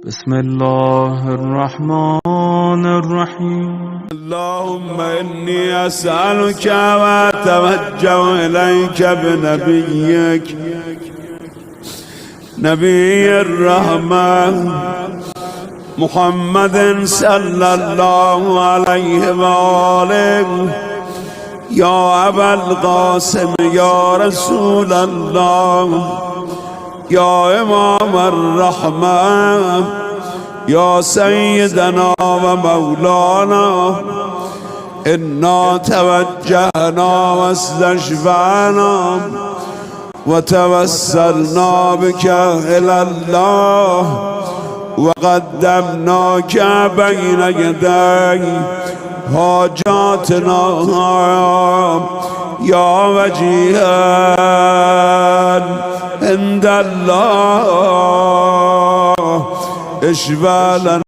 بسم الله الرحمن الرحيم. اللهم إني أسألك وأتوجه إليك بنبيك نبي الرحمة محمد صلى الله عليه وآله يا أبا القاسم يا رسول الله يا إمام الرحمة يا سيدنا ومولانا إنا توجهنا واستشفعنا وتوسلنا بك إلى الله وقدمناك بين يدي حاجاتنا يا وجيها عند الله اشفى لنا